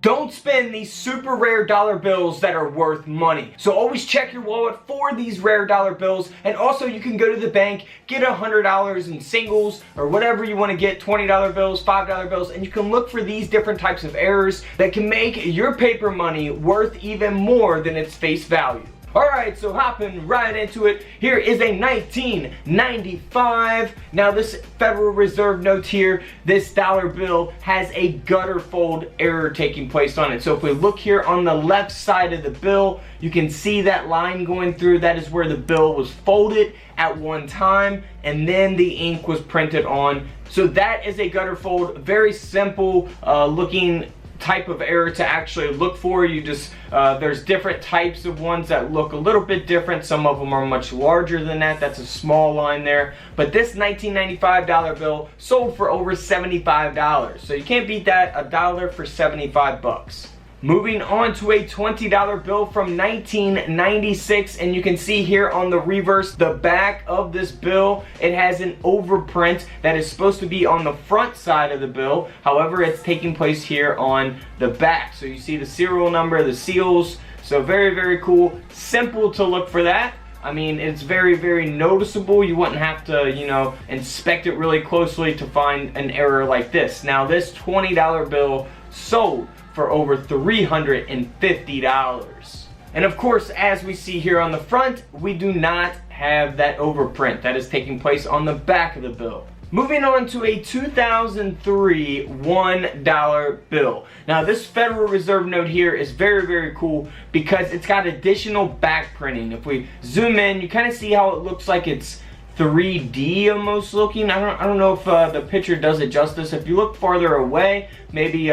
Don't spend these super rare dollar bills that are worth money. So always check your wallet for these rare dollar bills, and also you can go to the bank, get $100 in singles or whatever you want to get, $20 bills, $5 bills, and you can look for these different types of errors that can make your paper money worth even more than its face value. Alright, so hopping right into it, here is a 1995. Now this Federal Reserve note here, this dollar bill has a gutter fold error taking place on it. So if we look here on the left side of the bill, you can see that line going through. That is where the bill was folded at one time, and then the ink was printed on. So that is a gutter fold, very simple looking type of error to actually look for. You just there's different types of ones that look a little bit different. Some of them are much larger than that. That's a small line there. But this 1995 dollar bill sold for over $75. So you can't beat that, a dollar for 75 bucks. Moving on to a $20 bill from 1996, and you can see here on the reverse, the back of this bill, it has an overprint that is supposed to be on the front side of the bill. However, it's taking place here on the back. So you see the serial number, the seals. So very, very cool. Simple to look for that. I mean, it's very, very noticeable. You wouldn't have to, you know, inspect it really closely to find an error like this. Now, this $20 bill sold for over $350. And of course, as we see here on the front, we do not have that overprint that is taking place on the back of the bill. Moving on to a 2003 $1 bill. Now this Federal Reserve note here is very, very cool because it's got additional back printing. If we zoom in, you kind of see how it looks like it's 3D almost looking. I don't know if the picture does it justice. If you look farther away, maybe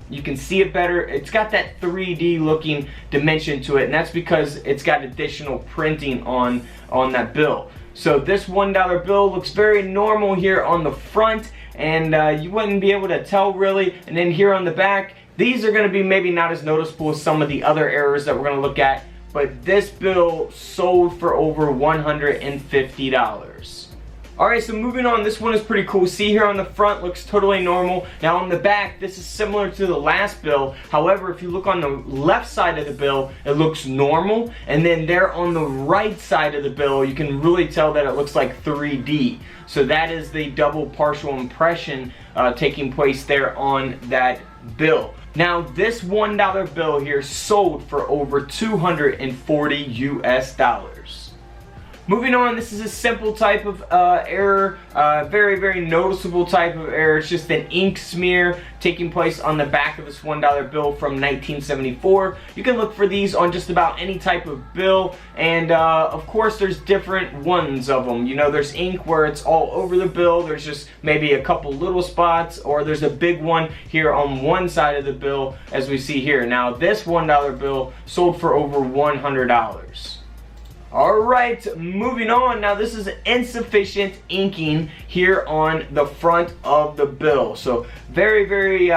you can see it better. It's got that 3D looking dimension to it, and that's because it's got additional printing on that bill. So this $1 bill looks very normal here on the front, and you wouldn't be able to tell really. And then here on the back, these are going to be maybe not as noticeable as some of the other errors that we're going to look at. But this bill sold for over $150. Alright, so moving on, this one is pretty cool. See here on the front, looks totally normal. Now on the back, this is similar to the last bill. However, if you look on the left side of the bill, it looks normal. And then there on the right side of the bill, you can really tell that it looks like 3D. So that is the double partial impression taking place there on that bill. Now this $1 bill here sold for over $240 US. Moving on, this is a simple type of error, very, very noticeable type of error. It's just an ink smear taking place on the back of this $1 bill from 1974. You can look for these on just about any type of bill, and of course there's different ones of them. You know, there's ink where it's all over the bill, there's just maybe a couple little spots, or there's a big one here on one side of the bill as we see here. Now this $1 bill sold for over $100. Alright, moving on. Now this is insufficient inking here on the front of the bill. So very, very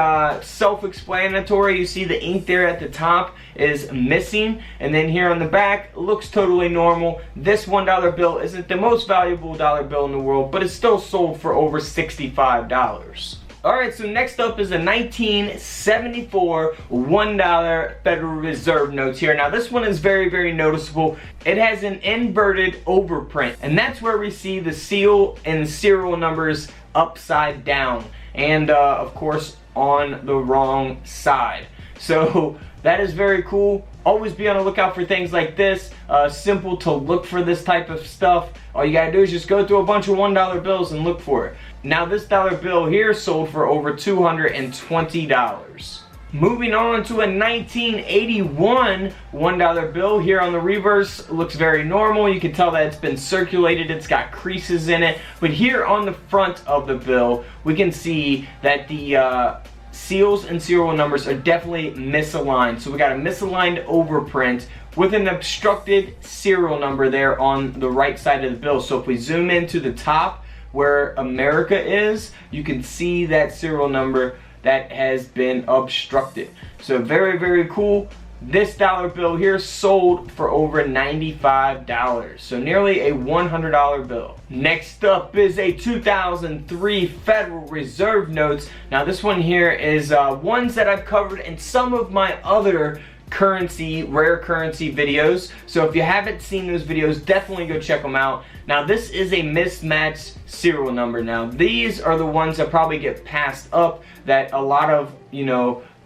self-explanatory. You see the ink there at the top is missing, and then here on the back looks totally normal. This $1 bill isn't the most valuable dollar bill in the world, but it's still sold for over $65. Alright, so next up is a 1974 $1 Federal Reserve notes here. Now this one is very, very noticeable. It has an inverted overprint, and that's where we see the seal and serial numbers upside down, and of course on the wrong side. So that is very cool. Always be on the lookout for things like this. Simple to look for this type of stuff. All you gotta do is just go through a bunch of $1 bills and look for it. Now this dollar bill here sold for over $220. Moving on to a 1981 $1 bill. Here on the reverse, looks very normal. You can tell that it's been circulated, it's got creases in it. But here on the front of the bill, we can see that the seals and serial numbers are definitely misaligned. So we got a misaligned overprint with an obstructed serial number there on the right side of the bill. So if we zoom into the top where America is, you can see that serial number that has been obstructed. So very, very cool. This dollar bill here sold for over $95, so nearly a $100 bill. Next up is a 2003 Federal Reserve notes. Now this one here is ones that I've covered in some of my other rare currency videos, so if you haven't seen those videos, definitely go check them out. Now this is a mismatched serial number. Now these are the ones that probably get passed up, that a lot of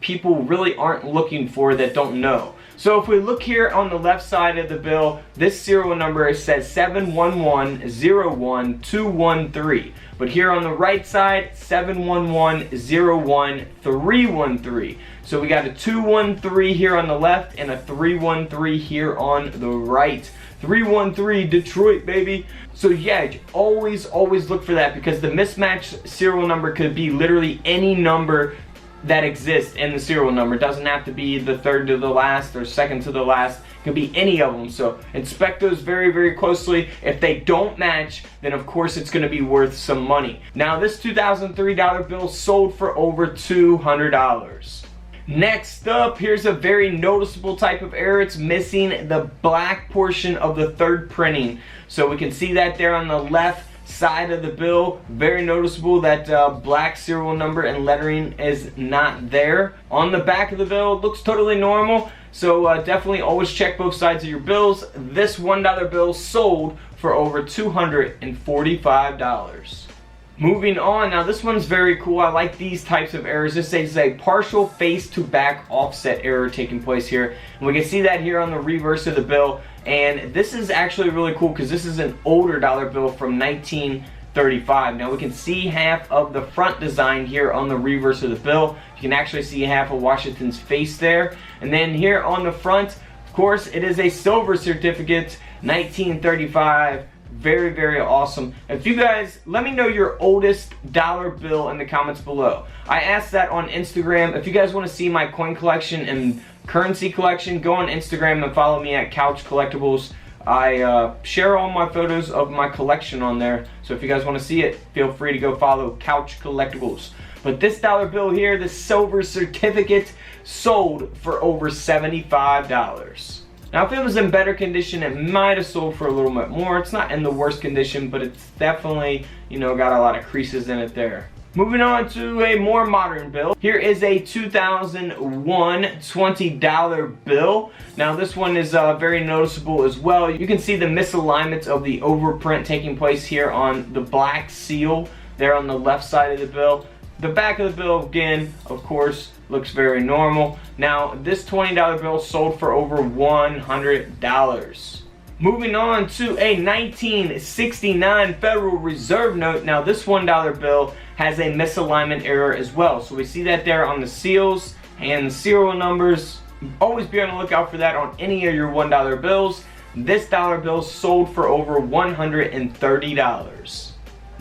people really aren't looking for, that don't know. So if we look here on the left side of the bill, this serial number says 711-01-213. But here on the right side, 711-01-313. So we got a 213 here on the left and a 313 here on the right. 313 Detroit, baby. So yeah, always look for that, because the mismatched serial number could be literally any number that exists in the serial number. It doesn't have to be the third to the last or second to the last. It could be any of them. So inspect those very closely. If they don't match, then of course it's going to be worth some money. Now this 2003 dollar bill sold for over $200. Next up, here's a very noticeable type of error. It's missing the black portion of the third printing. So we can see that there on the left side of the bill. Very noticeable that black serial number and lettering is not there. On the back of the bill, it looks totally normal. So definitely always check both sides of your bills. This $1 bill sold for over $245. Moving on, now this one's very cool. I like these types of errors. This is a partial face to back offset error taking place here. And we can see that here on the reverse of the bill. And this is actually really cool because this is an older dollar bill from 1935. Now we can see half of the front design here on the reverse of the bill. You can actually see half of Washington's face there. And then here on the front, of course, it is a silver certificate, 1935. Very awesome. If you guys, let me know your oldest dollar bill in the comments below. I asked that on Instagram. If you guys want to see my coin collection and currency collection, go on Instagram and follow me at Couch Collectibles. I share all my photos of my collection on there, so if you guys want to see it, feel free to go follow Couch Collectibles. But this dollar bill here, this silver certificate, sold for over $75. Now if it was in better condition, it might have sold for a little bit more. It's not in the worst condition, but it's definitely, got a lot of creases in it there. Moving on to a more modern bill. Here is a 2001 $20 bill. Now this one is very noticeable as well. You can see the misalignments of the overprint taking place here on the black seal there on the left side of the bill. The back of the bill, again, of course, looks very normal. Now, this $20 bill sold for over $100. Moving on to a 1969 Federal Reserve note. Now, this $1 bill has a misalignment error as well. So we see that there on the seals and the serial numbers. Always be on the lookout for that on any of your $1 bills. This dollar bill sold for over $130.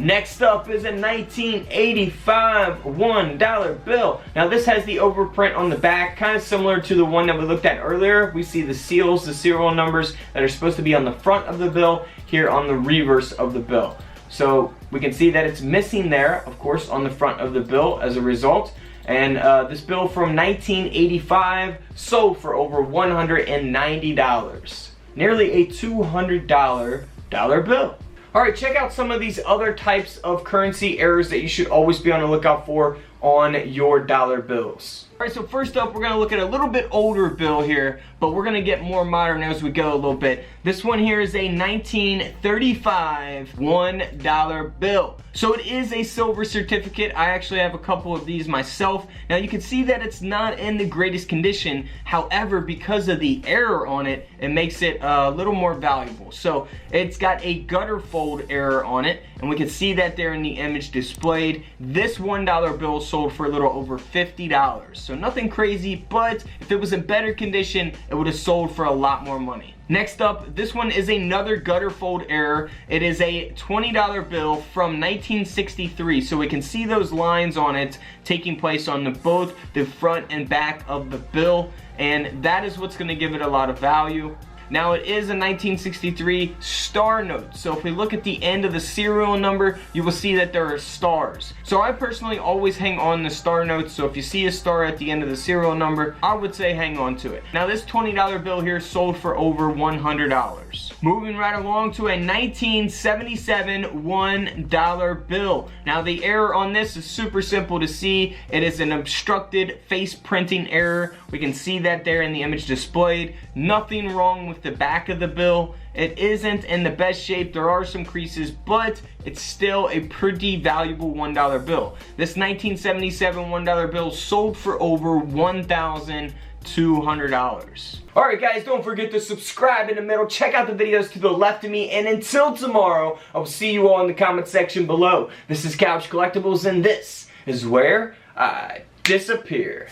Next up is a 1985 $1 bill. Now this has the overprint on the back, kind of similar to the one that we looked at earlier. We see the seals, the serial numbers that are supposed to be on the front of the bill here on the reverse of the bill. So we can see that it's missing there, of course, on the front of the bill as a result. And this bill from 1985 sold for over $190. Nearly a $200 dollar bill. Alright, check out some of these other types of currency errors that you should always be on the lookout for on your dollar bills. Alright, so first up, we're going to look at a little bit older bill here, but we're going to get more modern as we go a little bit. This one here is a 1935 $1 bill. So it is a silver certificate. I actually have a couple of these myself. Now you can see that it's not in the greatest condition. However, because of the error on it, it makes it a little more valuable. So it's got a gutter fold error on it, and we can see that there in the image displayed. This $1 bill sold for a little over $50. So nothing crazy, but if it was in better condition, it would have sold for a lot more money. Next up, this one is another gutter fold error. It is a $20 bill from 1963. So we can see those lines on it taking place on both the front and back of the bill. And that is what's going to give it a lot of value. Now it is a 1963 star note, so if we look at the end of the serial number, you will see that there are stars. So I personally always hang on the star notes, so if you see a star at the end of the serial number, I would say hang on to it. Now this $20 bill here sold for over $100. Moving right along to a 1977 $1 bill. Now the error on this is super simple to see. It is an obstructed face printing error. We can see that there in the image displayed. Nothing wrong with the back of the bill. It isn't in the best shape. There are some creases, but it's still a pretty valuable $1 bill. This 1977 $1 bill sold for over $1,200. Alright guys, don't forget to subscribe in the middle, check out the videos to the left of me, and until tomorrow, I will see you all in the comment section below. This is Couch Collectibles, and this is where I disappear.